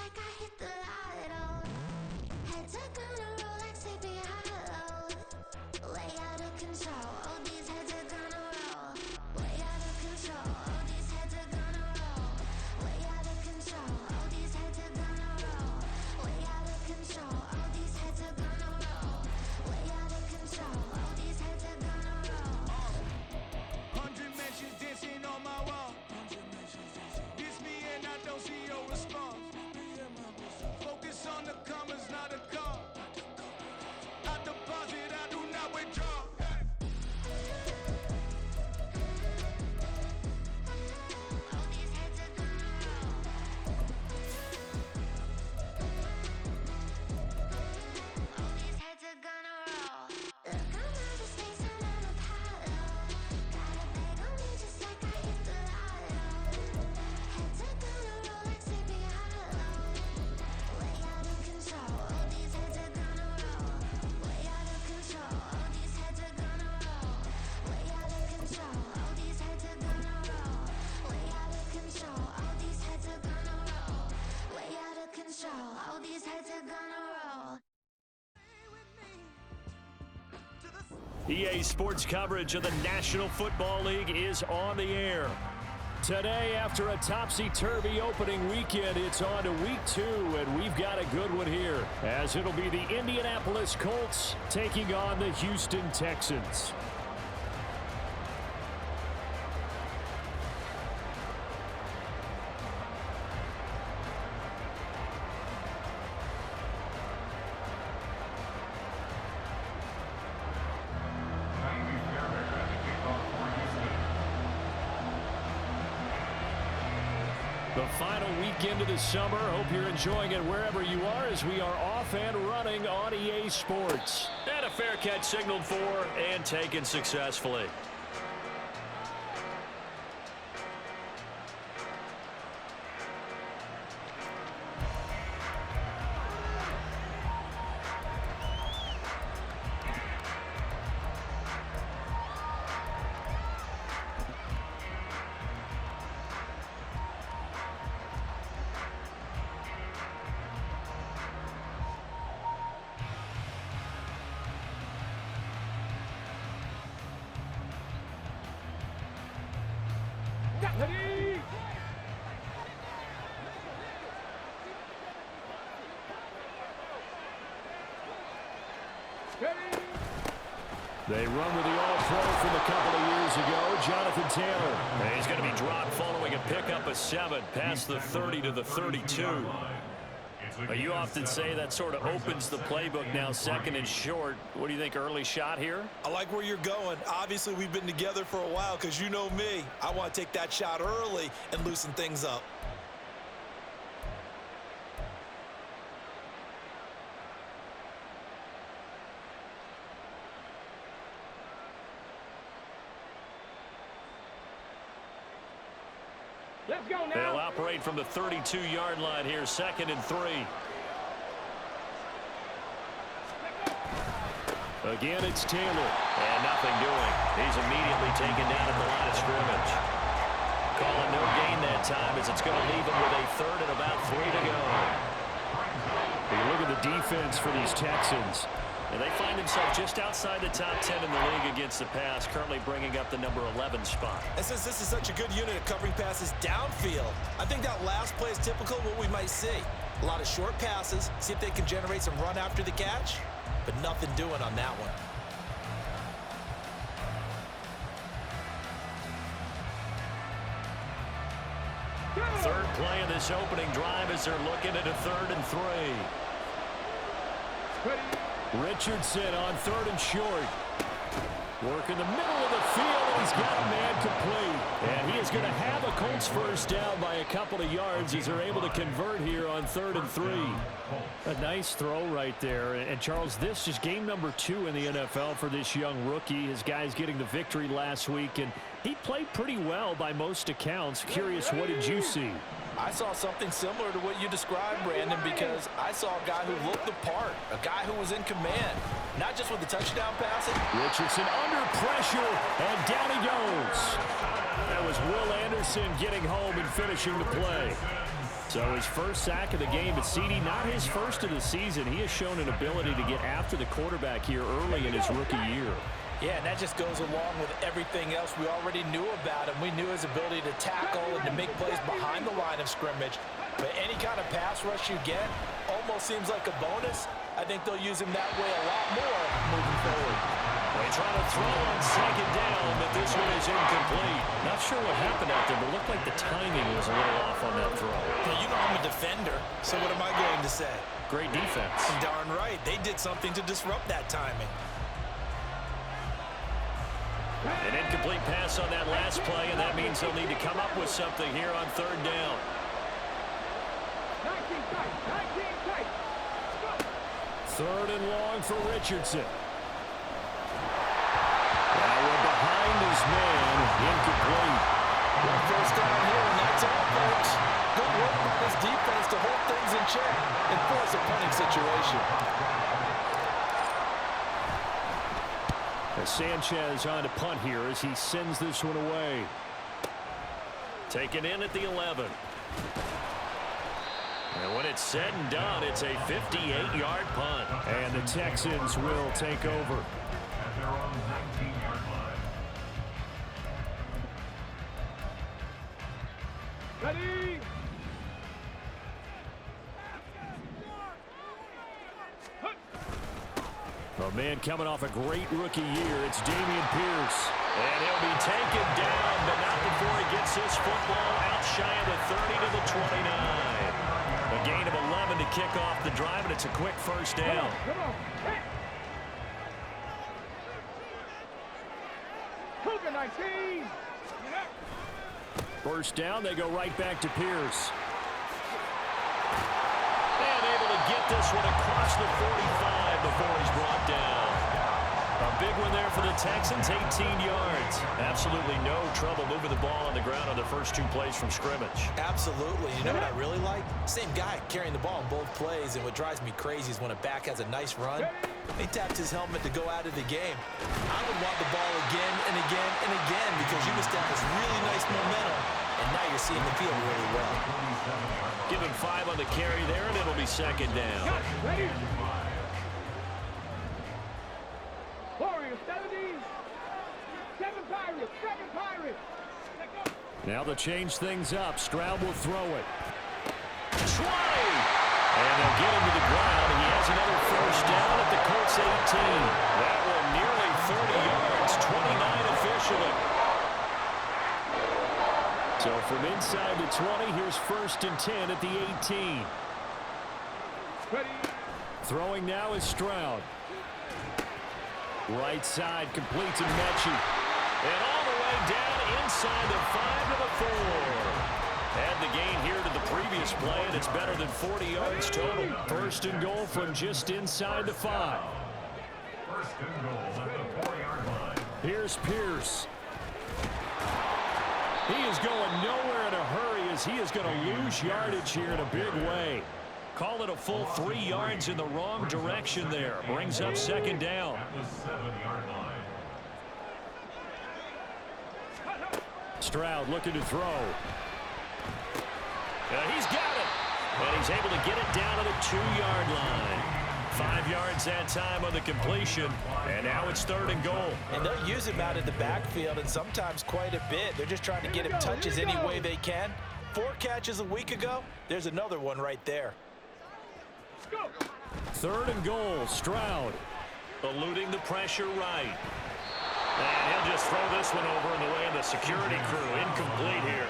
like I hit the lotto. Head to gonna roll like sleepy hollow. Way out of control, all these heads are gonna roll. Way out of control, all these heads are gonna roll. Way out of control, all these heads are gonna roll. Way out of control, all these heads are gonna roll. Way out of control, all these heads are gonna roll. 100 mentions dancing on my wall. Diss me and I don't see your response. Focus on the commas, not a call. I deposit, I do not withdraw. All these heads are gonna roll. All these heads are gonna roll. Look, I'm out of space and I'm Apollo. Got a bag on me just like I hit the lotto. Heads are gonna roll like sleepy hollow. Way out of control, all these heads are gonna roll. Way out of control, all these heads are gonna roll. Way out of control, all these heads are gonna roll. Way out of control, all these heads are gonna roll. Way out of control, all these heads are gonna roll. EA Sports coverage of the National Football League is on the air. Today, after a topsy-turvy opening weekend, it's on to week 2, and we've got a good one here, as it'll be the Indianapolis Colts taking on the Houston Texans. The final weekend of the summer. Hope you're enjoying it wherever you are as we are off and running on EA Sports. And a fair catch signaled for and taken successfully. They run with the All-Pro from a couple of years ago, Jonathan Taylor. And he's going to be dropped following a pickup of 7 past the 30 to the 32. You often say that sort of opens the playbook now, second and short. What do you think, early shot here? I like where you're going. Obviously, we've been together for a while because you know me. I want to take that shot early and loosen things up. Let's go now. They'll operate from the 32-yard line here, second and 3. Again, it's Taylor. And nothing doing. He's immediately taken down at the line of scrimmage. Calling no gain that time as it's going to leave him with a third and about 3 to go. You look at the defense for these Texans. And they find themselves just outside the top 10 in the league against the pass, currently bringing up the number 11 spot. And since this is such a good unit at covering passes downfield, I think that last play is typical of what we might see. A lot of short passes, see if they can generate some run after the catch, but nothing doing on that one. Third play of this opening drive as they're looking at a 3rd and 3. Richardson on 3rd and short. Work in the middle of the field, and he's got a man complete. And he is going to have a Colts first down by a couple of yards as they're able to convert here on 3rd and 3. A nice throw right there. And, Charles, this is game number 2 in the NFL for this young rookie. His guys getting the victory last week, and he played pretty well by most accounts. Curious, what did you see? I saw something similar to what you described, Brandon, because I saw a guy who looked the part, a guy who was in command, not just with the touchdown passing. Richardson under pressure, and down he goes. That was Will Anderson getting home and finishing the play. So his first sack of the game, but CD, not his first of the season. He has shown an ability to get after the quarterback here early in his rookie year. Yeah, and that just goes along with everything else we already knew about him. We knew his ability to tackle and to make plays behind the line of scrimmage. But any kind of pass rush you get almost seems like a bonus. I think they'll use him that way a lot more moving forward. They try to throw on second down, but this one is incomplete. Not sure what happened out there, but it looked like the timing was a little off on that throw. Well, you know I'm a defender, so what am I going to say? Great defense. Darn right. They did something to disrupt that timing. An incomplete pass on that last play, and that means they'll need to come up with something here on third down. 19 tight. Third and long for Richardson. Now we're behind his man, incomplete. First down here, and that's all, folks. Good work by this defense to hold things in check and force a punting situation. Sanchez on to punt here as he sends this one away. Taken in at the 11. And when it's said and done, it's a 58-yard punt. And the Texans will take over. At their own 19-yard line. Ready? A man coming off a great rookie year. It's Dameon Pierce. And he'll be taken down, but not before he gets this football out shy of the 30 to the 29. A gain of 11 to kick off the drive, and it's a quick first down. Come on. Hey. Cougar 19. First down, they go right back to Pierce. And able to get this one across the 45 before he's brought down. A big one there for the Texans, 18 yards. Absolutely no trouble moving the ball on the ground on the first two plays from scrimmage. Absolutely. You know what I really like? Same guy carrying the ball in both plays, and what drives me crazy is when a back has a nice run, he taps his helmet to go out of the game. I would want the ball again and again and again because you establish really nice momentum, and now you're seeing the field really well. Give him 5 on the carry there, and it'll be second down. Ready? Warriors 70. 7 Pirates. Now they'll change things up. Stroud will throw it. 20! And they'll get him to the ground. He has another first down at the Colts 18. That one nearly 30 yards, 29 officially. So from inside the 20, here's first and 10 at the 18. Ready? Throwing now is Stroud. Right side completes and Mechie. And all the way down inside the 5 to the 4. And the gain here to the previous play, and it's better than 40 yards total. First and goal from just inside the 5. First and goal at the 4-yard line. Here's Pierce. He is going nowhere in a hurry as he is going to lose yardage here in a big way. Call it a full 3 yards in the wrong direction there. Brings up second down. At the 7-yard line. Stroud looking to throw. He's got it. And he's able to get it down to the 2-yard line. 5 yards that time on the completion. And now it's third and goal. And they'll use him out of the backfield, and sometimes quite a bit. They're just trying to get him touches any way they can. 4 catches a week ago. There's another one right there. Third and goal. Stroud eluding the pressure right. And he'll just throw this one over in the way of the security crew. Incomplete here.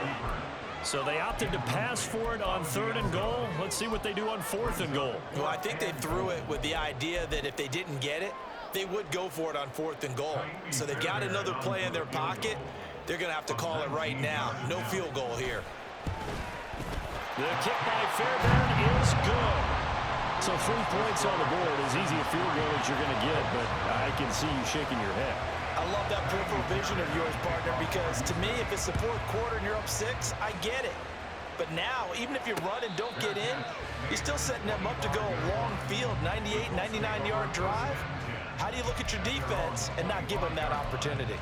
So they opted to pass for it on third and goal. Let's see what they do on fourth and goal. Well, I think they threw it with the idea that if they didn't get it, they would go for it on fourth and goal. So they've got another play in their pocket. They're going to have to call it right now. No field goal here. The kick by Fairbairn is good. So 3 points on the board, as easy a field goal as you're going to get, but I can see you shaking your head. I love that peripheral vision of yours, partner, because to me, if it's the fourth quarter and you're up 6, I get it. But now, even if you run and don't get in, you're still setting them up to go a long field, 98, 99-yard drive. How do you look at your defense and not give them that opportunity?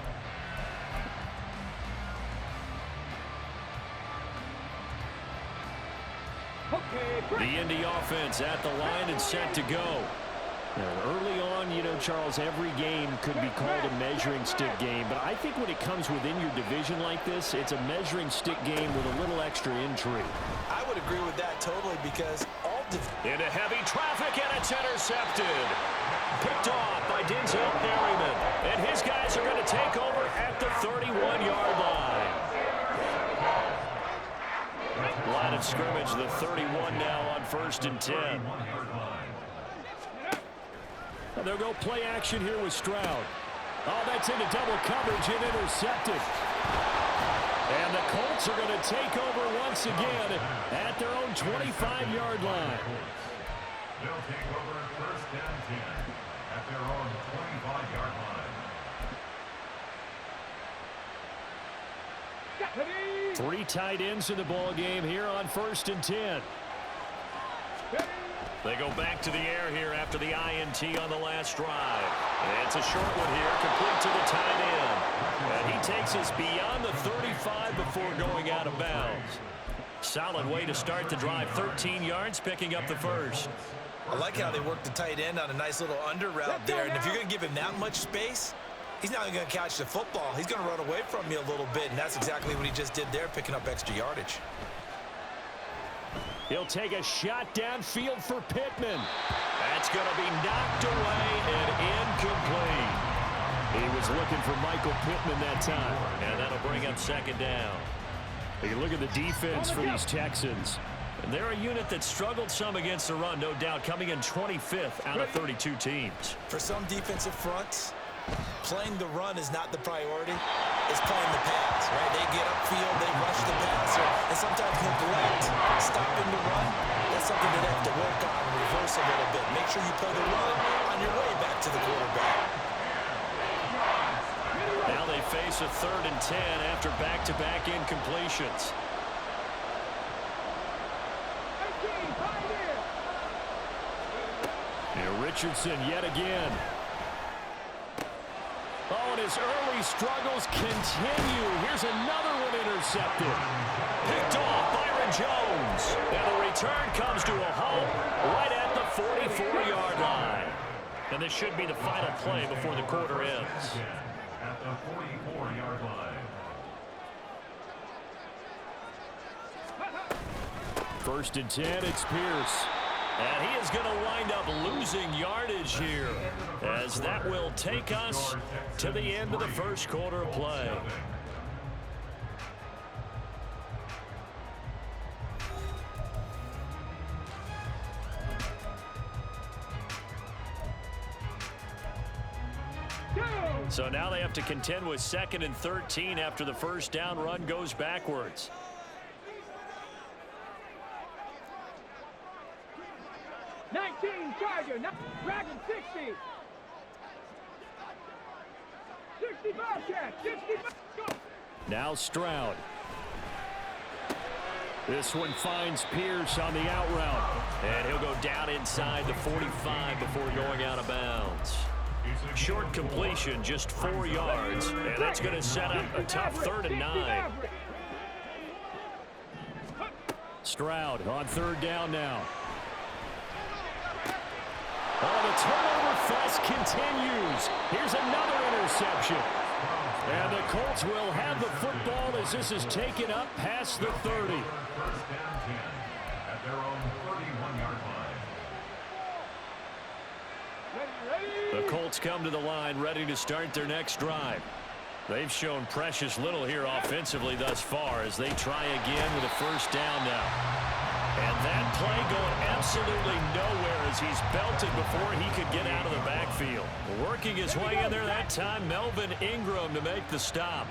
The Indy offense at the line and set to go. And early on, you know, Charles, every game could be called a measuring stick game. But I think when it comes within your division like this, it's a measuring stick game with a little extra intrigue. I would agree with that totally because all into heavy traffic, and it's intercepted. Picked off by Denzel Perryman. And his guys are going to take over at the 31-yard line. Line of scrimmage, the 31 now on 1st and 10. And they'll go play action here with Stroud. Oh, that's into double coverage and intercepted. And the Colts are going to take over once again at their own 25-yard line. They'll take over 1st and 10 at their own 25-yard line. 3 tight ends in the ball game here on 1st and 10. They go back to the air here after the INT on the last drive. And it's a short one here, complete to the tight end. And he takes us beyond the 35 before going out of bounds. Solid way to start the drive. 13 yards, picking up the first. I like how they work the tight end on a nice little under route there. And if you're going to give him that much space, he's not going to catch the football. He's going to run away from you a little bit, and that's exactly what he just did there, picking up extra yardage. He'll take a shot downfield for Pittman. That's going to be knocked away and incomplete. He was looking for Michael Pittman that time, and that'll bring up 2nd down. You look at the defense for these Texans. And they're a unit that struggled some against the run, no doubt, coming in 25th out of 32 teams. For some defensive fronts, playing the run is not the priority. It's playing the pass, right? They get upfield, they rush the passer, and sometimes neglect stopping the run. That's something that they have to work on and reverse a little bit. Make sure you play the run on your way back to the quarterback. Now they face a 3rd and 10 after back-to-back incompletions. Here Richardson yet again. Oh, and his early struggles continue. Here's another one intercepted. Picked off Byron Jones. And the return comes to a halt right at the 44-yard line. And this should be the final play before the quarter ends. At the 44-yard line. 1st and 10, it's Pierce. And he is going to wind up losing yardage here, as that will take us to the end of the first quarter of play. So now they have to contend with 2nd and 13 after the first down run goes backwards. Charger, Dragon 60. 60 Bobcat, 60. Go. Now Stroud. This one finds Pierce on the out route. And he'll go down inside the 45 before going out of bounds. Short completion, just 4 yards. And that's going to set up a tough 3rd and 9. Stroud on 3rd down now. Oh, the turnover fuss continues. Here's another interception. And the Colts will have the football as this is taken up past the 30. 1st and 10 at their own 31-yard line. The Colts come to the line ready to start their next drive. They've shown precious little here offensively thus far as they try again with a 1st down now. And that play going absolutely nowhere as he's belted before he could get out of the backfield. Working his way in there that time, Melvin Ingram to make the stop.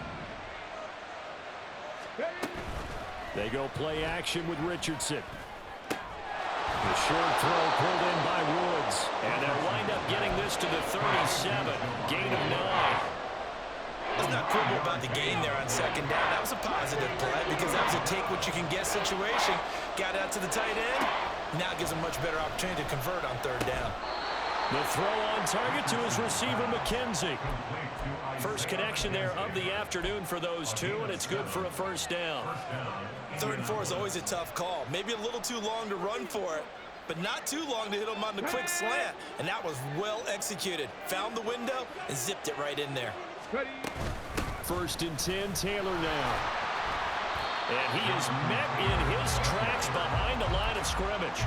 They go play action with Richardson. The short throw pulled in by Woods. And they'll wind up getting this to the 37. Gain of 9. Let's not quibble about the gain there on 2nd down. That was a positive play because that was a take-what-you-can-get situation. Got out to the tight end. Now gives him much better opportunity to convert on 3rd down. The throw on target to his receiver, McKenzie. First connection there of the afternoon for those two, and it's good for a first down. 3rd and 4 is always a tough call. Maybe a little too long to run for it, but not too long to hit him on the quick slant. And that was well executed. Found the window and zipped it right in there. 1st and 10, Taylor now. And he is met in his tracks behind the line of scrimmage.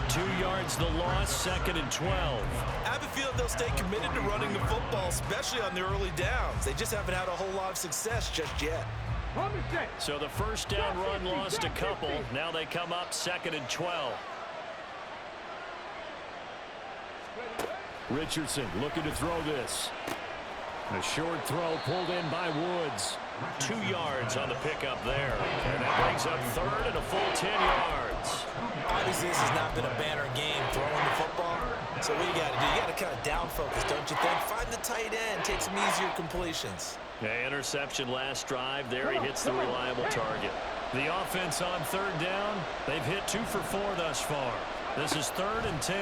2 yards the loss, 2nd and 12. I have a feeling they'll stay committed to running the football, especially on the early downs. They just haven't had a whole lot of success just yet. So the first down run lost a couple. Now they come up 2nd and 12. Richardson looking to throw this. A short throw pulled in by Woods. 2 yards on the pickup there. And that brings up 3rd and a full 10 yards. Obviously, this has not been a banner game throwing the football. So what you got to do, you got to kind of down focus, don't you think? Find the tight end, take some easier completions. Yeah, interception last drive. There he hits the reliable target. The offense on 3rd down, they've hit 2 for 4 thus far. This is 3rd and 10.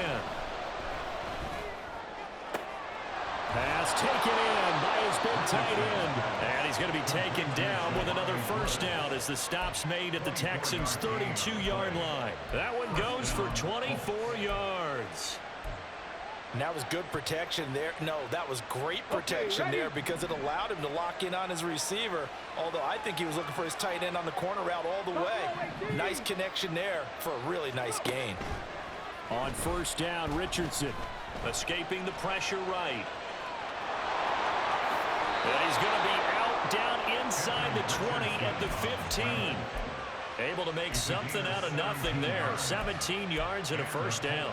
Pass taken in by his big tight end. And he's going to be taken down with another first down as the stop's made at the Texans' 32-yard line. That one goes for 24 yards. And that was good protection there. No, that was great protection there because it allowed him to lock in on his receiver. Although I think he was looking for his tight end on the corner route all the way. Nice connection there for a really nice gain. On 1st down, Richardson escaping the pressure right. And he's going to be out down inside the 20 at the 15. Able to make something out of nothing there. 17 yards and a first down.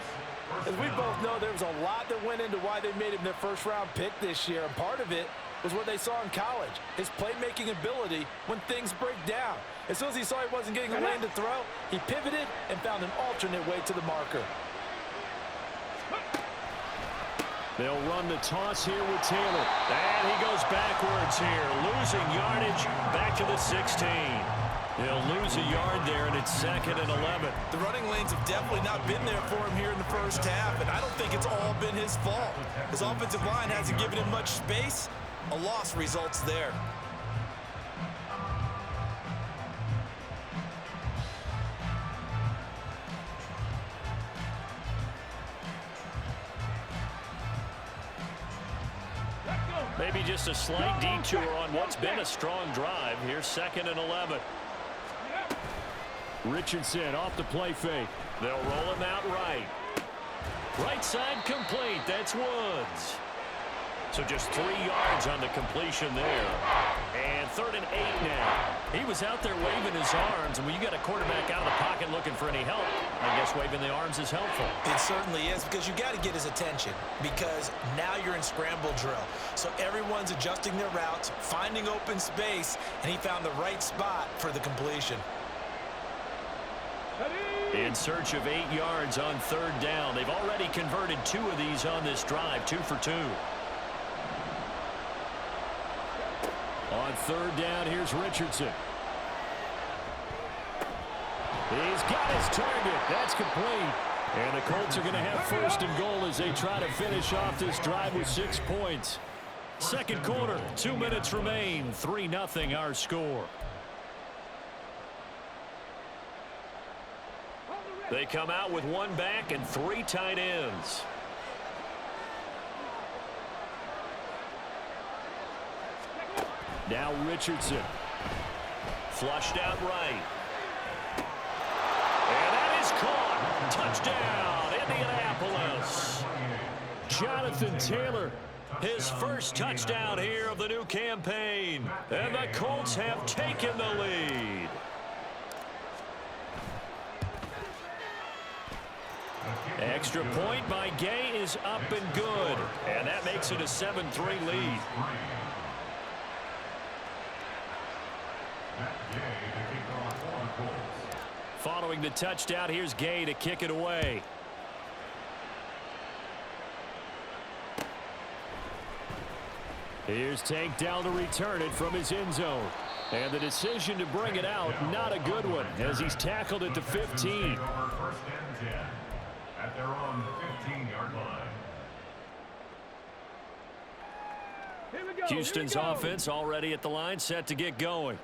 As we both know, there was a lot that went into why they made him their first-round pick this year, and part of it was what they saw in college, his playmaking ability when things break down. As soon as he saw he wasn't getting a lane to throw, he pivoted and found an alternate way to the marker. They'll run the toss here with Taylor. And he goes backwards here, losing yardage back to the 16. He'll lose a yard there, and it's 2nd and 11. The running lanes have definitely not been there for him here in the first half, and I don't think it's all been his fault. His offensive line hasn't given him much space. A loss results there. Maybe just a slight detour on what's been a strong drive. Here's 2nd and 11. Richardson off the play fake. They'll roll him out right. Right side complete. That's Woods. So just 3 yards on the completion there. And 3rd and 8 now. He was out there waving his arms, and when you got a quarterback out of the pocket looking for any help, I guess waving the arms is helpful. It certainly is, because you got to get his attention, because now you're in scramble drill. So everyone's adjusting their routes, finding open space, and he found the right spot for the completion. In search of 8 yards on 3rd down. They've already converted 2 of these on this drive, 2 for 2. On 3rd down, here's Richardson. He's got his target. That's complete. And the Colts are going to have 1st and goal as they try to finish off this drive with 6 points. 2nd quarter, 2 minutes remain. 3-0 our score. They come out with 1 back and 3 tight ends. Now Richardson. Flushed out right. And that is caught. Touchdown, Indianapolis. Jonathan Taylor, his first touchdown here of the new campaign. And the Colts have taken the lead. Extra point by Gay is up and good. And that makes it a 7-3 lead. Following the touchdown, here's Gay to kick it away. Here's Tank down to return it from his end zone. And the decision to bring it out, not a good one, as he's tackled at the 15. First and 10 at their own 15-yard line. Here we go. Houston's Here we go. offense already at the line, set to get going.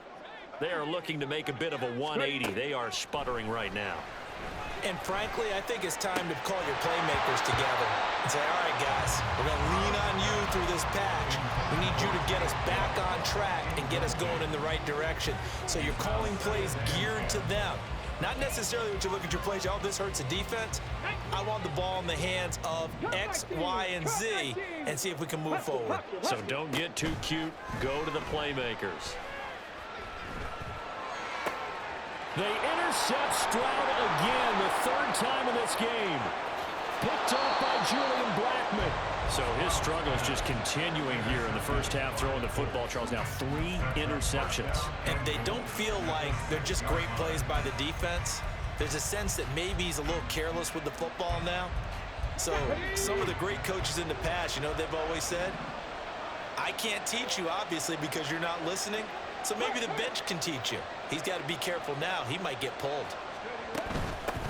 They are looking to make a bit of a 180. They are sputtering right now. And frankly, I think it's time to call your playmakers together and say, all right, guys, we're going to lean on you through this patch. We need you to get us back on track and get us going in the right direction. So you're calling plays geared to them. Not necessarily what you look at your plays, oh, this hurts the defense. I want the ball in the hands of X, Y, and Z and see if we can move forward. So don't get too cute. Go to the playmakers. They intercept Stroud again, the third time in this game. Picked up by Julian Blackmon. So his struggle is just continuing here in the first half, throwing the football. Charles, now 3 interceptions. And they don't feel like they're just great plays by the defense. There's a sense that maybe he's a little careless with the football now. So some of the great coaches in the past, you know, they've always said, I can't teach you, obviously, because you're not listening. So maybe the bench can teach you. He's got to be careful now. He might get pulled.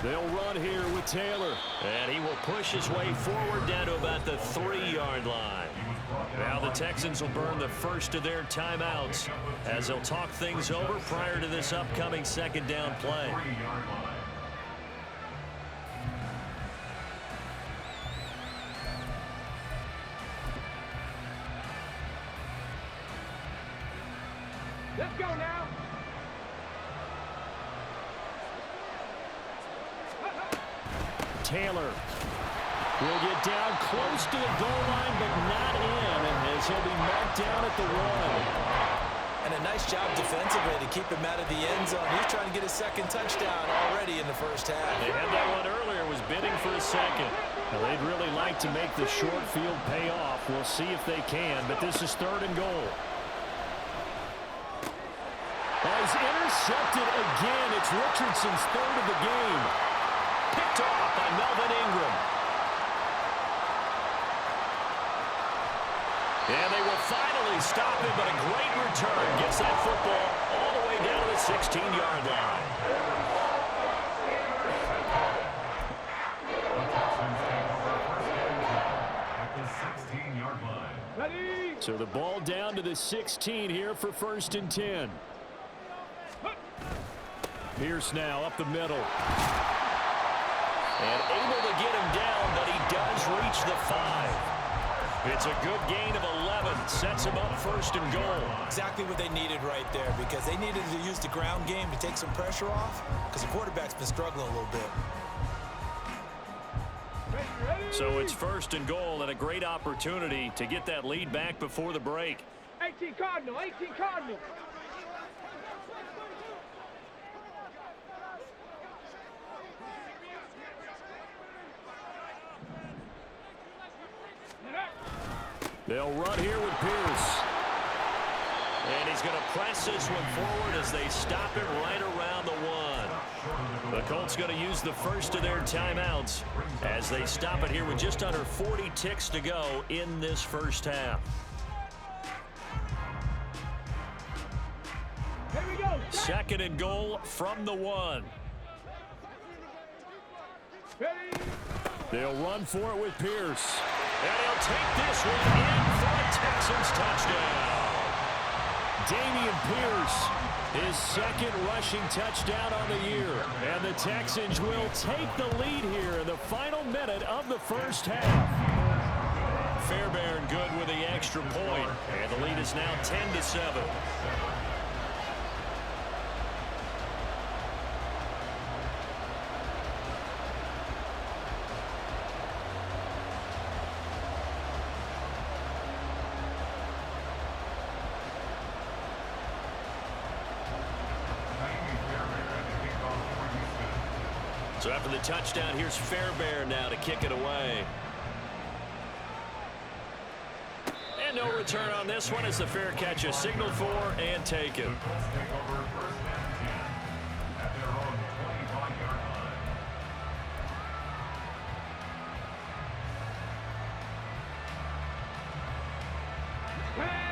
They'll run here with Taylor. And he will push his way forward down to about the 3-yard line. Now the Texans will burn the first of their timeouts as they'll talk things over prior to this upcoming second down play. Let's go now. Taylor will get down close to the goal line, but not in, as he'll be marked down at the 1. And a nice job defensively to keep him out of the end zone. He's trying to get a second touchdown already in the first half. They had that one earlier, was bidding for a second. Now, they'd really like to make the short field pay off. We'll see if they can, but this is 3rd and goal. He's intercepted again. It's Richardson's 3rd of the game. Picked off by Melvin Ingram. And they will finally stop him, but a great return gets that football all the way down to the 16-yard line. At the 16-yard line. Ready. So the ball down to the 16 here for 1st and 10. Pierce now up the middle. And able to get him down, but he does reach the 5. It's a good gain of 11. Sets him up 1st and goal. Exactly what they needed right there, because they needed to use the ground game to take some pressure off, because the quarterback's been struggling a little bit. Ready. So it's 1st and goal, and a great opportunity to get that lead back before the break. 18 Cardinal. 18 Cardinal. They'll run here with Pierce. And he's going to press this one forward as they stop it right around the 1. The Colts going to use the first of their timeouts as they stop it here with just under 40 ticks to go in this first half. Here we go. 2nd and goal from the 1. Ready. They'll run for it with Pierce. And he'll take this one in for a Texans touchdown. Dameon Pierce, his 2nd rushing touchdown on the year. And the Texans will take the lead here in the final minute of the first half. Fairbairn good with the extra point. And the lead is now 10-7. So after the touchdown, here's Fairbairn now to kick it away. And no return on this one as the fair catch is signaled for and taken.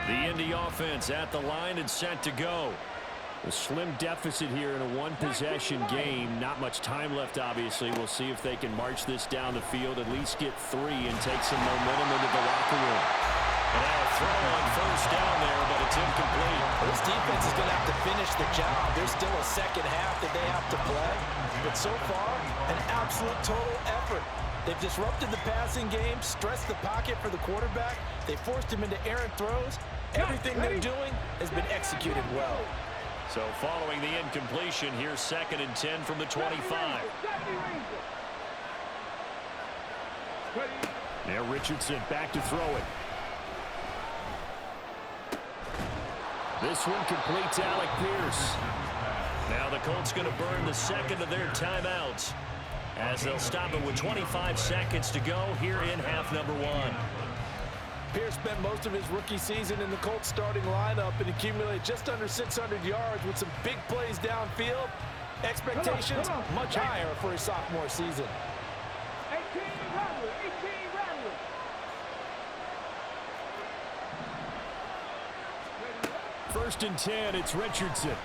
The Indy offense at the line and set to go. A slim deficit here in a one-possession game. Not much time left, obviously. We'll see if they can march this down the field, at least get 3, and take some momentum into the locker room. And now a throw on first down there, but it's incomplete. This defense is going to have to finish the job. There's still a second half that they have to play. But so far, an absolute total effort. They've disrupted the passing game, stressed the pocket for the quarterback. They forced him into errant throws. Everything they're doing has been executed well. So following the incompletion, here's 2nd and 10 from the 25. Now Richardson back to throw it. This one completes Alec Pierce. Now the Colts going to burn the second of their timeouts as they'll stop it with 25 seconds to go here in half number 1. Pierce spent most of his rookie season in the Colts starting lineup and accumulated just under 600 yards with some big plays downfield. Expectations much higher for his sophomore season. 18 Rattler, 18 Rattler. First and 10, it's Richardson.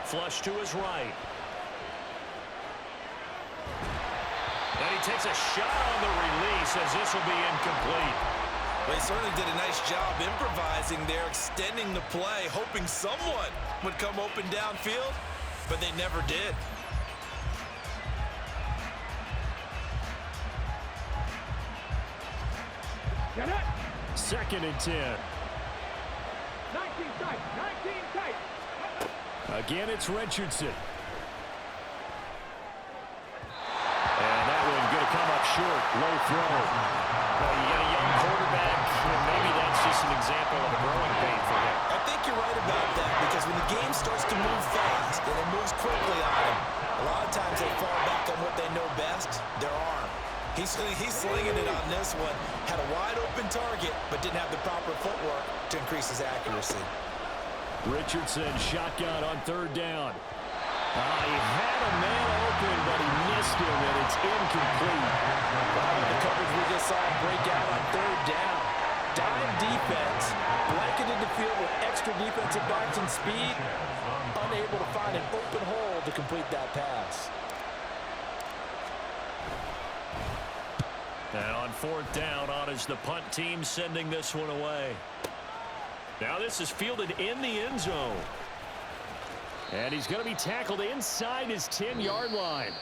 Flush to his right. And he takes a shot on the release as this will be incomplete. They certainly did a nice job improvising there, extending the play, hoping someone would come open downfield, but they never did. Get it. 2nd and 10. 19 tight, 19 tight. Again, it's Richardson. And that one going to come up short. Low throw. Well, you got a young quarterback, and maybe that's just an example of a growing pain for him. I think you're right about that, because when the game starts to move fast and it moves quickly on them, a lot of times they fall back on what they know best, their arm. He's slinging it on this one. Had a wide open target, but didn't have the proper footwork to increase his accuracy. Richardson shotgun on 3rd down. He had a man open, but he missed him, and it's incomplete. The coverage we just saw him break out on 3rd down. Dime defense, blanketed the field with extra defensive backs and speed, unable to find an open hole to complete that pass. And on 4th down, on is the punt team sending this one away. Now this is fielded in the end zone. And he's going to be tackled inside his 10-yard line.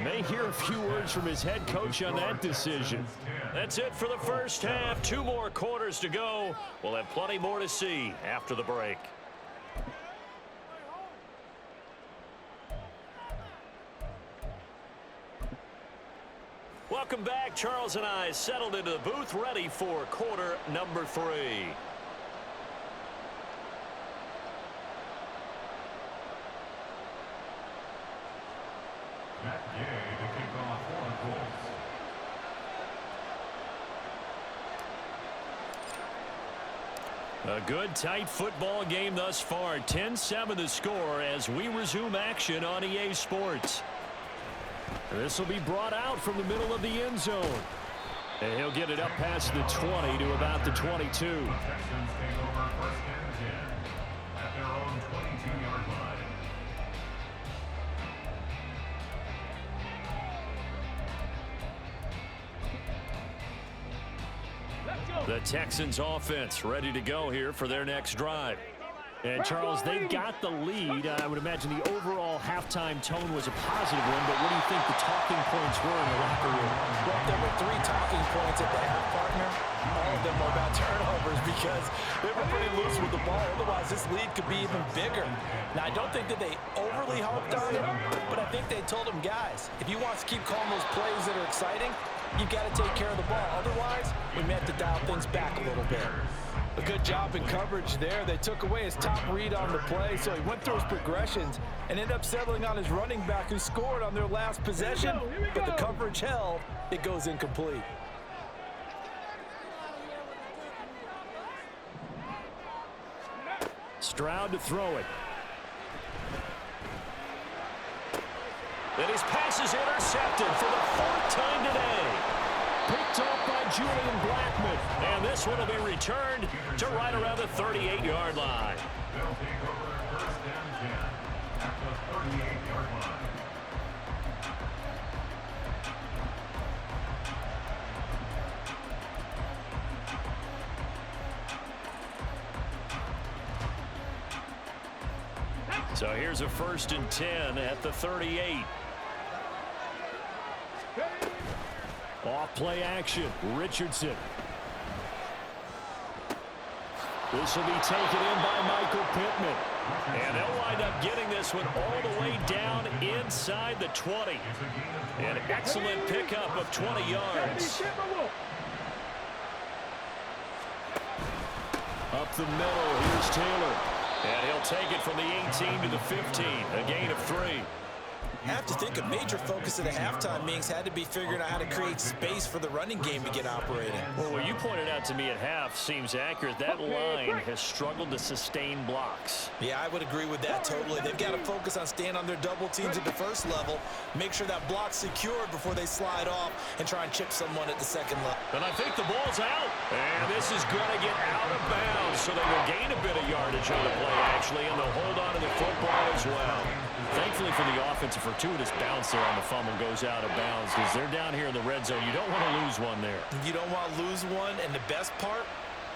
May hear a few words from his head coach on that decision. That's it for the first half. 2 more quarters to go. We'll have plenty more to see after the break. Welcome back. Charles and I settled into the booth, ready for quarter number 3. Matt Gay to kick off for the Colts. A good, tight football game thus far. 10-7 the score as we resume action on EA Sports. This will be brought out from the middle of the end zone. And he'll get it up past the 20 to about the 22. The Texans take over 1st and 10 at their own 22-yard line. The Texans offense ready to go here for their next drive. And Charles, they've got the lead. I would imagine the overall halftime tone was a positive one, but what do you think the talking points were in the locker room? Well, there were 3 talking points at the half, partner. All of them were about turnovers because they were pretty loose with the ball. Otherwise, this lead could be even bigger. Now, I don't think that they overly harped on it, but I think they told them, guys, if you want to keep calling those plays that are exciting, you've got to take care of the ball. Otherwise, we may have to dial things back a little bit. A good job in coverage there. They took away his top read on the play, so he went through his progressions and ended up settling on his running back who scored on their last possession, but the coverage held. It goes incomplete. Stroud to throw it. And his pass is intercepted for the 4th time today. Picked off by Julian Blackman. And this one will be returned to right around the 38-yard line. They'll take over 1st and 10 at the 38-yard line. So here's a 1st and 10 at the 38. Off play action. Richardson. This will be taken in by Michael Pittman. And they'll wind up getting this one all the way down inside the 20. An excellent pickup of 20 yards. Up the middle, here's Taylor. And he'll take it from the 18 to the 15, a gain of 3. I have to think a major focus at the halftime meetings had to be figuring out how to create space for the running game to get operating. Well, what you pointed out to me at half seems accurate. That line has struggled to sustain blocks. Yeah, I would agree with that totally. They've got to focus on staying on their double teams at the first level, make sure that block's secured before they slide off and try and chip someone at the second level. And I think the ball's out. And this is going to get out of bounds, so they will gain a bit of yardage on the play, actually, and they'll hold on to the football as well. Thankfully for the offense, a fortuitous bounce there on the fumble goes out of bounds because they're down here in the red zone. You don't want to lose one there. You don't want to lose one, and the best part,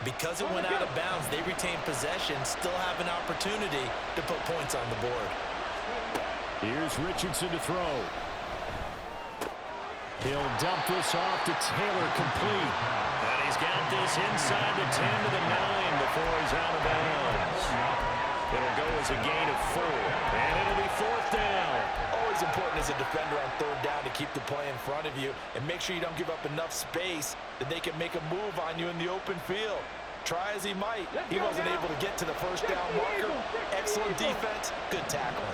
because it went out of bounds, they retain possession, still have an opportunity to put points on the board. Here's Richardson to throw. He'll dump this off to Taylor, complete. And he's got this inside the 10 to the 9 before he's out of bounds. It'll go as a gain of 4, and it'll be 4th down. Always important as a defender on 3rd down to keep the play in front of you and make sure you don't give up enough space that they can make a move on you in the open field. Try as he might, he wasn't able to get to the 1st down marker. Excellent defense, good tackling.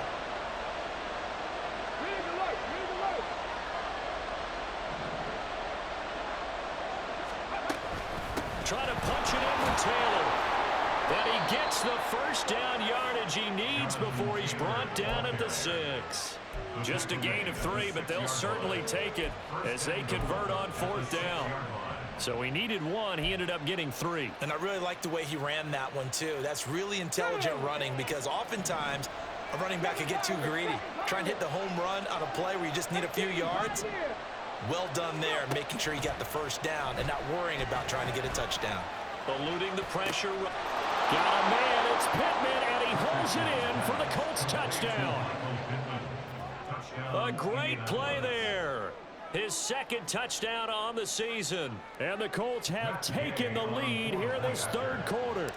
Try to punch it in with Taylor. And he gets the 1st down yardage he needs before he's brought down at the 6. Just a gain of 3, but they'll certainly take it as they convert on 4th down. So he needed 1. He ended up getting 3. And I really like the way he ran that one, too. That's really intelligent running because oftentimes a running back can get too greedy. Try and hit the home run on a play where you just need a few yards. Well done there, making sure he got the 1st down and not worrying about trying to get a touchdown. Eluding the pressure. Got a man, it's Pittman, and he holds it in for the Colts touchdown. A great play there. His 2nd touchdown on the season. And the Colts have taken the lead here this 3rd quarter.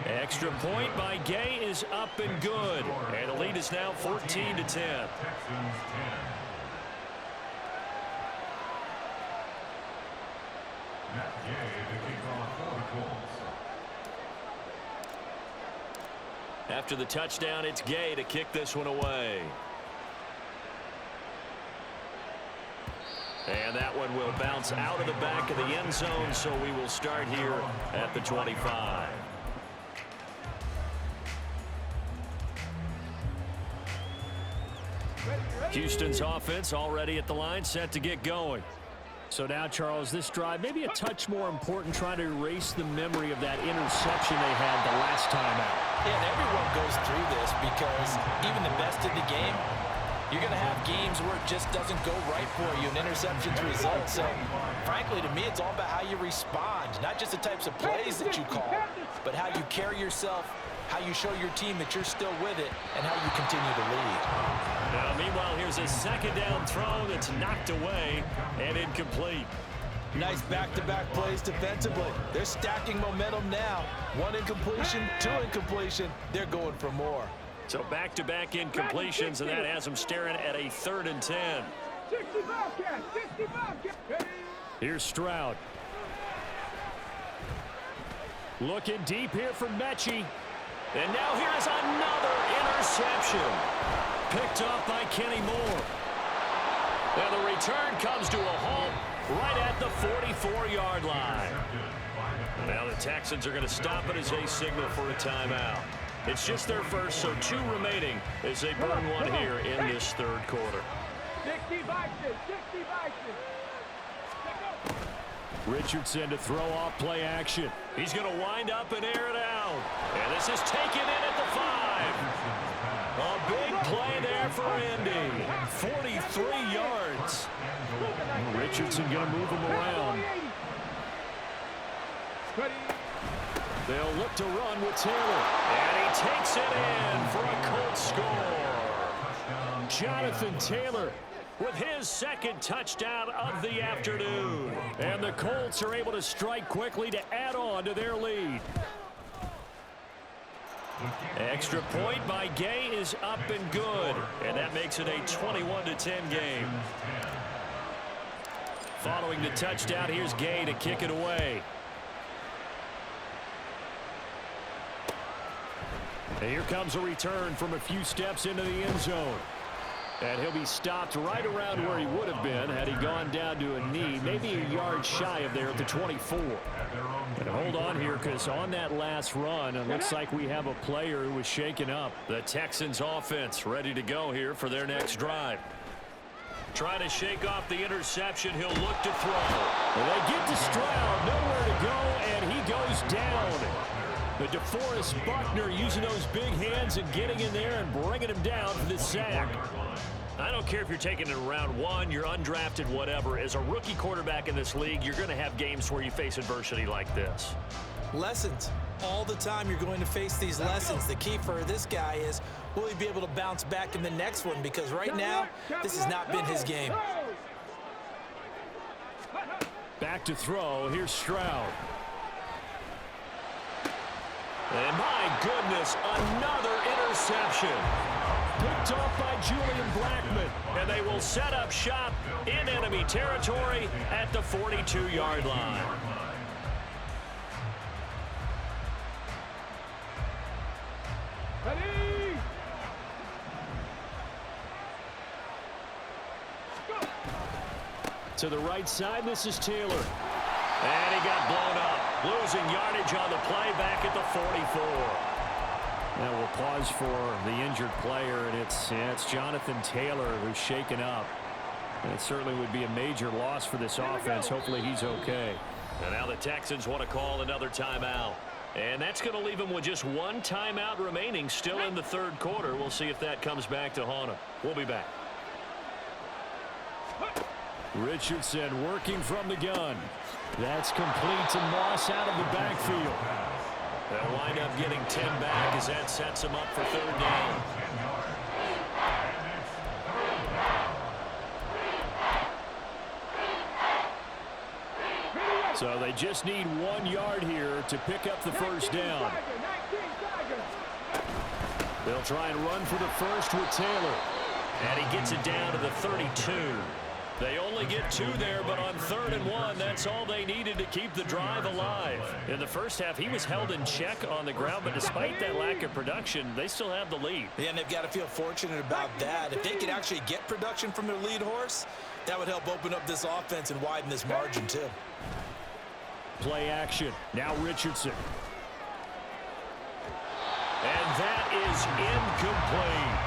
Extra point by Gay is up and good. And the lead is now 14 to 10. After the touchdown, it's Gay to kick this one away. And that one will bounce out of the back of the end zone, so we will start here at the 25. Houston's offense already at the line, set to get going. So now, Charles, this drive maybe a touch more important, trying to erase the memory of that interception they had the last time out. Yeah, and everyone goes through this because even the best in the game, you're going to have games where it just doesn't go right for you, and interceptions result. So, frankly, to me, it's all about how you respond, not just the types of plays that you call, but how you carry yourself, how you show your team that you're still with it, and how you continue to lead. Now, meanwhile, here's a 2nd down throw that's knocked away and incomplete. Nice back-to-back plays defensively. They're stacking momentum now. 1 incompletion, 2 incompletion. They're going for more. So back-to-back incompletions, and that has them staring at a 3rd and 10. Here's Stroud. Looking deep here for Mechie. And now here is another interception. Picked off by Kenny Moore. And the return comes to a halt right at the 44-yard line. Now the Texans are going to stop it as they signal for a timeout. It's just their 1st, so 2 remaining as they burn one here in this 3rd quarter. 60 Vikings, 60 Vikings. Richardson to throw off play action. He's going to wind up and air it out. And this is taken in at the 5. A big play there for Indy. 43 yards. Richardson going to move him around. They'll look to run with Taylor. And he takes it in for a Colts score. Jonathan Taylor with his second touchdown of the afternoon. And the Colts are able to strike quickly to add on to their lead. Extra point by Gay is up and good. And that makes it a 21-10 game. Following the touchdown, here's Gay to kick it away. And here comes a return from a few steps into the end zone. And he'll be stopped right around where he would have been had he gone down to a knee, maybe a yard shy of there at the 24. And hold on here, because on that last run, it looks like we have a player who was shaken up. The Texans offense ready to go here for their next drive. Trying to shake off the interception, he'll look to throw. Well, they get to Stroud, nowhere to go, and he goes down. The DeForest Buckner using those big hands and getting in there and bringing him down for the sack. I don't care if you're taking it in round one, you're undrafted, whatever. As a rookie quarterback in this league, you're going to have games where you face adversity like this. Lessons. All the time you're going to face these lessons. The key for this guy is, will he be able to bounce back in the next one? Because right now, this has not been his game. Back to throw. Here's Stroud. And my goodness, another interception. Picked off by Julian Blackmon. And they will set up shop in enemy territory at the 42-yard line. Ready? Go. To the right side, this is Taylor. And he got blown up. Losing yardage on the play back at the 44. Now we'll pause for the injured player, and it's Jonathan Taylor who's shaken up. And it certainly would be a major loss for this offense. Hopefully he's okay. And now the Texans want to call another timeout. And that's going to leave them with just one timeout remaining still in the third quarter. We'll see if that comes back to haunt them. We'll be back. Richardson working from the gun. That's complete to Moss out of the backfield. They'll wind up getting 10 back as that sets them up for third down. So they just need 1 yard here to pick up the first down. They'll try and run for the first with Taylor. And he gets it down to the 32. They only get 2 there, but on 3rd and 1, that's all they needed to keep the drive alive. In the first half, he was held in check on the ground, but despite that lack of production, they still have the lead. Yeah, and they've got to feel fortunate about that. If they could actually get production from their lead horse, that would help open up this offense and widen this margin, too. Play action. Now Richardson. And that is incomplete.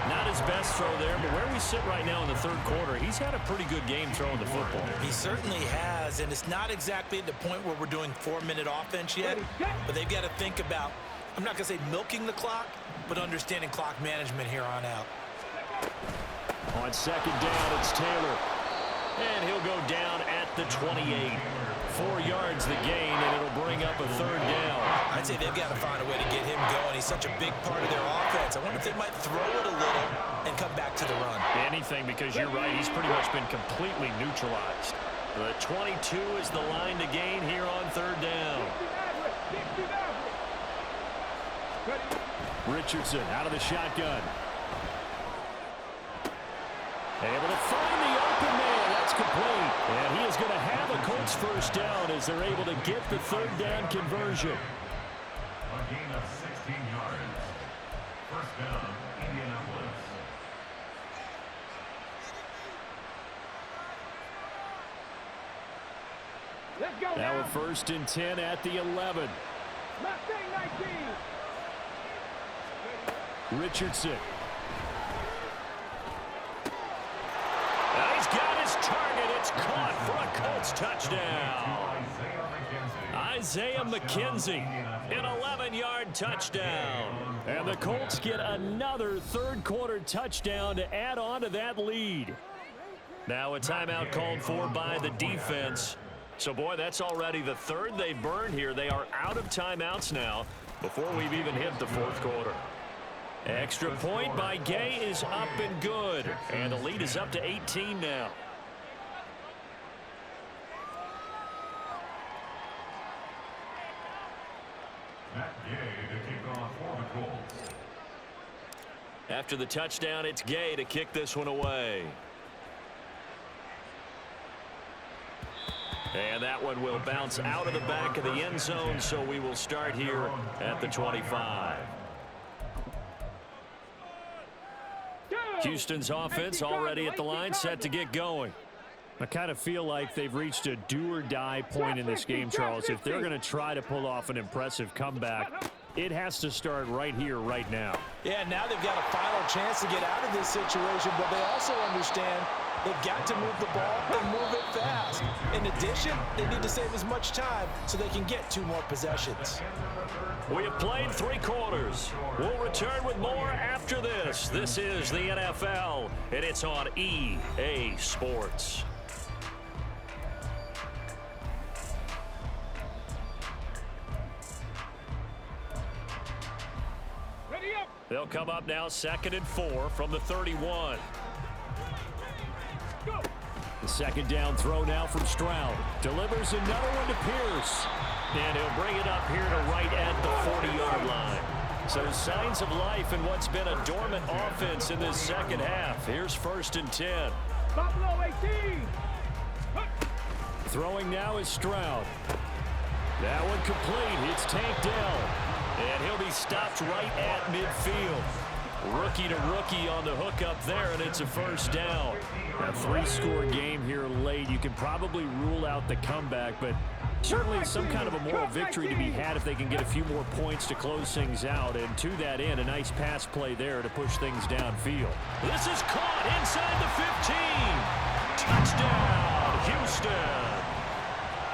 Not his best throw there, but where we sit right now in the third quarter, he's had a pretty good game throwing the football. He certainly has, and it's not exactly at the point where we're doing 4-minute offense yet, but they've got to think about, I'm not going to say milking the clock, but understanding clock management here on out. On second down, it's Taylor. And he'll go down at the 28. 4 yards the gain, and it'll bring up a third down. I'd say they've got to find a way to get him going. He's such a big part of their offense. I wonder if they might throw it a little and come back to the run. Anything, because you're right, he's pretty much been completely neutralized. The 22 is the line to gain here on third down. Richardson out of the shotgun. Able to find the open man. That's complete. And he is going to have a Colts first down as they're able to get the third down conversion. A gain of 16 yards. First down, Indianapolis. Let's go Now now. a 1st and 10 at the 11. Mustang 19. Richardson. He's got his target. It's caught for a Colts touchdown. Isaiah McKenzie, an 11-yard touchdown. And the Colts get another third-quarter touchdown to add on to that lead. Now a timeout called for by the defense. So, boy, that's already the third they've burned here. They are out of timeouts now before we've even hit the fourth quarter. Extra point by Gay is up and good. And the lead is up to 18 now. Matt Gay to kick off for the Colts. After the touchdown, it's Gay to kick this one away. And that one will bounce out of the back of the end zone, so we will start here at the 25. Houston's offense already at the line, set to get going. I kind of feel like they've reached a do-or-die point in this game, Charles. If they're going to try to pull off an impressive comeback, it has to start right here, right now. Yeah, now they've got a final chance to get out of this situation, but they also understand they've got to move the ball and move it fast. In addition, they need to save as much time so they can get 2 more possessions. We have played 3 quarters. We'll return with more after this. This is the NFL, and it's on EA Sports. Ready up. They'll come up now 2nd and 4 from the 31. Go. The second down throw now from Stroud. Delivers another one to Pierce. And he'll bring it up here to right at the 40-yard line. So signs of life in what's been a dormant offense in this second half. Here's 1st and 10. Buffalo 18. Throwing now is Stroud. That one complete. It's Tank Dell. And he'll be stopped right at midfield. Rookie to rookie on the hook up there, and it's a 1st down. A 3-score game here late. You can probably rule out the comeback, but certainly some kind of a moral victory to be had if they can get a few more points to close things out. And to that end, a nice pass play there to push things downfield. This is caught inside the 15. Touchdown, Houston.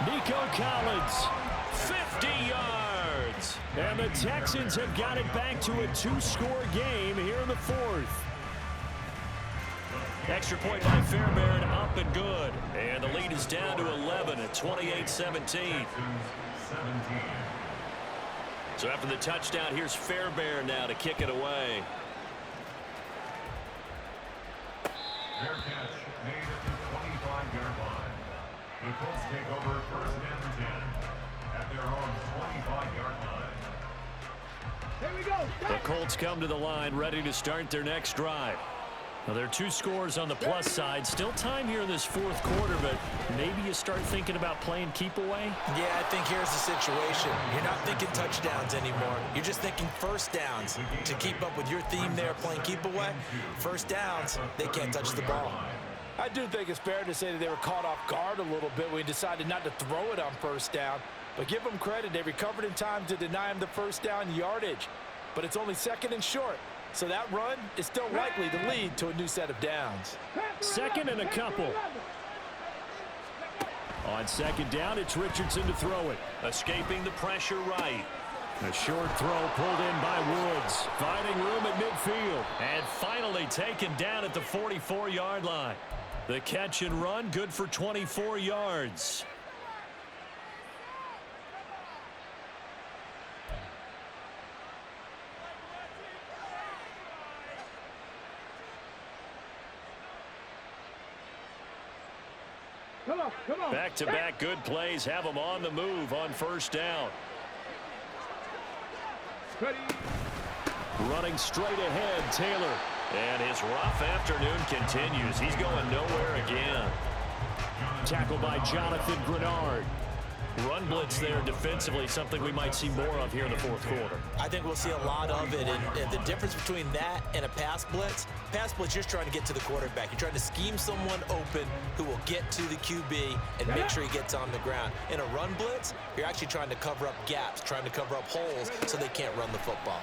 Nico Collins, 50 yards. And the Texans have got it back to a 2-score game here in the 4th. Extra point by Fairbairn, up and good. And the lead is down to 11 at 28-17. So after the touchdown, here's Fairbairn now to kick it away. Their catch made at the 25-yard line. The Colts take over 1st and 10 at their own 25-yard line. Here we go. The Colts come to the line, ready to start their next drive. Now, there are 2 scores on the plus side. Still time here in this 4th quarter, but maybe you start thinking about playing keep away? Yeah, I think here's the situation. You're not thinking touchdowns anymore. You're just thinking 1st downs. To keep up with your theme there, playing keep away, 1st downs, they can't touch the ball. I do think it's fair to say that they were caught off guard a little bit when we decided not to throw it on 1st down. But give them credit, they recovered in time to deny him the 1st down yardage. But it's only 2nd and short. So that run is still likely to lead to a new set of downs. 2nd and a couple. On 2nd down, it's Richardson to throw it. Escaping the pressure right. A short throw pulled in by Woods. Finding room at midfield. And finally taken down at the 44-yard line. The catch and run, good for 24 yards. Come on, come on. Back-to-back good plays have them on the move on 1st down. Ready. Running straight ahead, Taylor. And his rough afternoon continues. He's going nowhere again. Tackled by Jonathan Grenard. Run blitz there defensively, something we might see more of here in the 4th quarter. I think we'll see a lot of it, and the difference between that and a pass blitz, you're just trying to get to the quarterback. You're trying to scheme someone open who will get to the QB and make sure he gets on the ground. In a run blitz, you're actually trying to cover up gaps, trying to cover up holes so they can't run the football.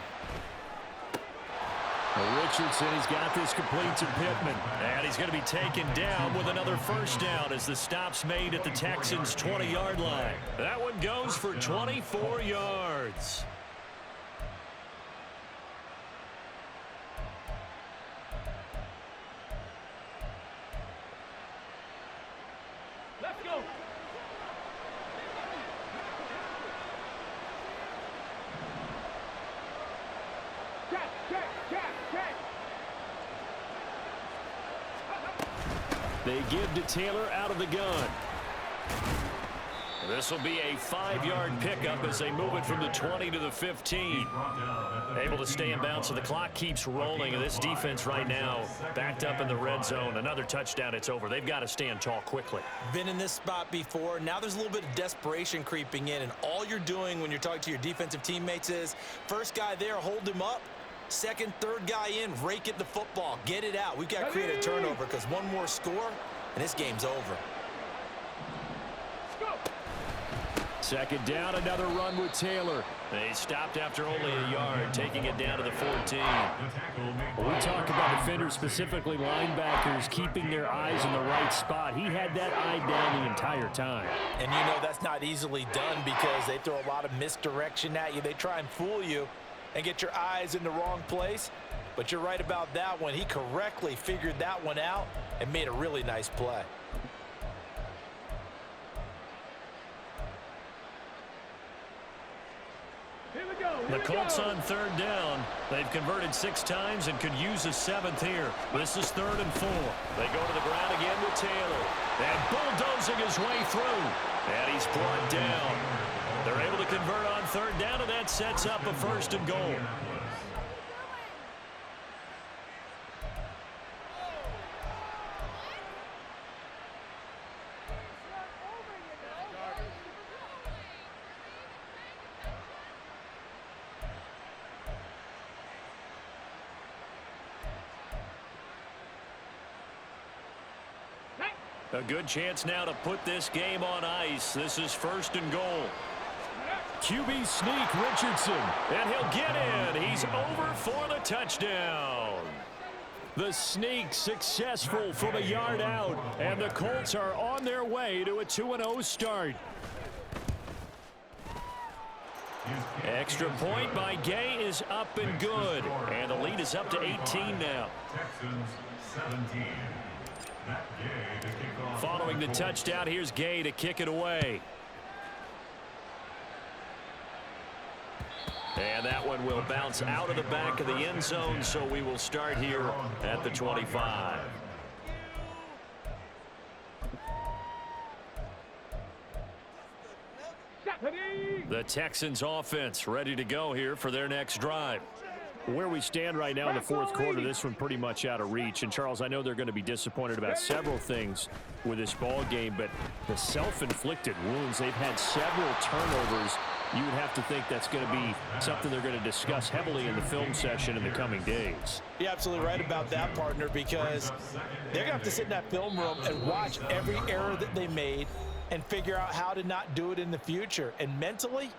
Richardson, he's got this complete to Pittman. And he's going to be taken down with another 1st down as the stop's made at the Texans' 20-yard line. That one goes for 24 yards. Let's go. They give to Taylor out of the gun. This will be a 5-yard pickup as they move it from the 20 to the 15. Able to stay in bounds, so the clock keeps rolling. And this defense right now backed up in the red zone. Another touchdown, it's over. They've got to stand tall quickly. Been in this spot before. Now there's a little bit of desperation creeping in, and all you're doing when you're talking to your defensive teammates is first guy there, hold him up. Second, third guy in, rake at the football. Get it out. We've got to create a turnover because one more score, and this game's over. Second down, another run with Taylor. They stopped after only a yard, taking it down to the 14. We talk about defenders, specifically linebackers, keeping their eyes in the right spot. He had that eye down the entire time. And you know that's not easily done because they throw a lot of misdirection at you. They try and fool you and get your eyes in the wrong place. But you're right about that one. He correctly figured that one out and made a really nice play. The Colts on third down. They've converted 6 times and could use a 7th here. This is 3rd and 4. They go to the ground again with Taylor. And bulldozing his way through. And he's brought down. They're able to convert on third down, and that sets up a 1st and goal. A good chance now to put this game on ice. This is 1st and goal. QB sneak, Richardson, and he'll get in. He's over for the touchdown. The sneak successful from a yard out, and the Colts are on their way to a 2-0 start. Extra point by Gay is up and good, and the lead is up to 18 now. Texans 17. Following the touchdown, here's Gay to kick it away. And that one will bounce out of the back of the end zone, so we will start here at the 25. The Texans offense ready to go here for their next drive. Where we stand right now in the 4th quarter, this one pretty much out of reach. And, Charles, I know they're going to be disappointed about several things with this ball game, but the self-inflicted wounds, they've had several turnovers. You would have to think that's going to be something they're going to discuss heavily in the film session in the coming days. You're absolutely right about that, partner, because they're going to have to sit in that film room and watch every error that they made and figure out how to not do it in the future. And mentally,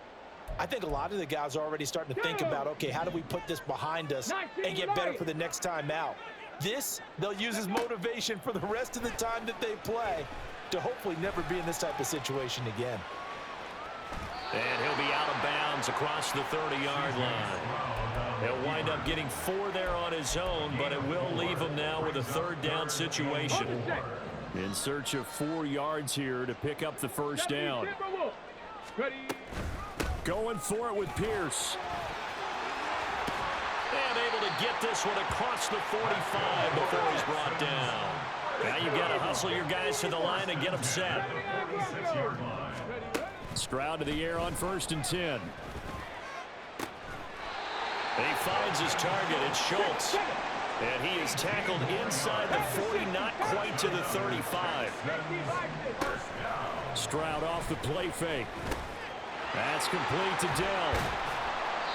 I think a lot of the guys are already starting to think about, okay, how do we put this behind us and get better for the next time out? This, they'll use as motivation for the rest of the time that they play to hopefully never be in this type of situation again. And he'll be out of bounds across the 30-yard line. He'll wind up getting 4 there on his own, but it will leave him now with a 3rd down situation. In search of 4 yards here to pick up the 1st down. Going for it with Pierce. And able to get this one across the 45 before he's brought down. Now you've got to hustle your guys to the line and get them set. Stroud to the air on 1st and 10. He finds his target. It's Schultz. And he is tackled inside the 40, not quite to the 35. Stroud off the play fake. That's complete to Dell.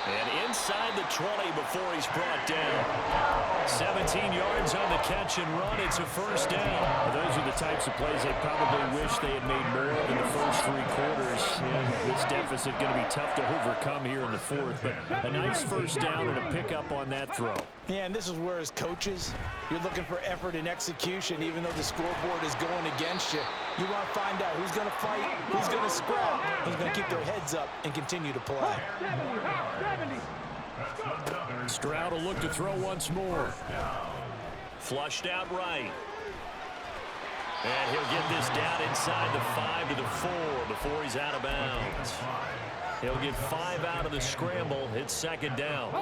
And inside the 20 before he's brought down. 17 yards on the catch and run. It's a 1st down. Those are the types of plays they probably wish they had made more of in the first 3 quarters. And this deficit going to be tough to overcome here in the 4th. But a nice 1st down and a pickup on that throw. Yeah, and this is where, as coaches, you're looking for effort and execution, even though the scoreboard is going against you. You want to find out who's going to fight, who's going to scrap, who's going to keep their heads up and continue to play. Stroud will look to throw once more. Flushed out right. And he'll get this down inside the 5 to the 4 before he's out of bounds. He'll get 5 out of the scramble. It's 2nd down.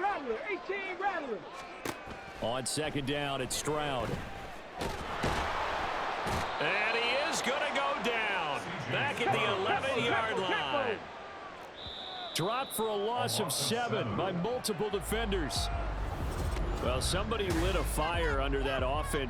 Rattler. 18 Rattler. On second down, it's Stroud. And he is going to go down. Back at the 11-yard line. Dropped for a loss of 7 by multiple defenders. Well, somebody lit a fire under that offense.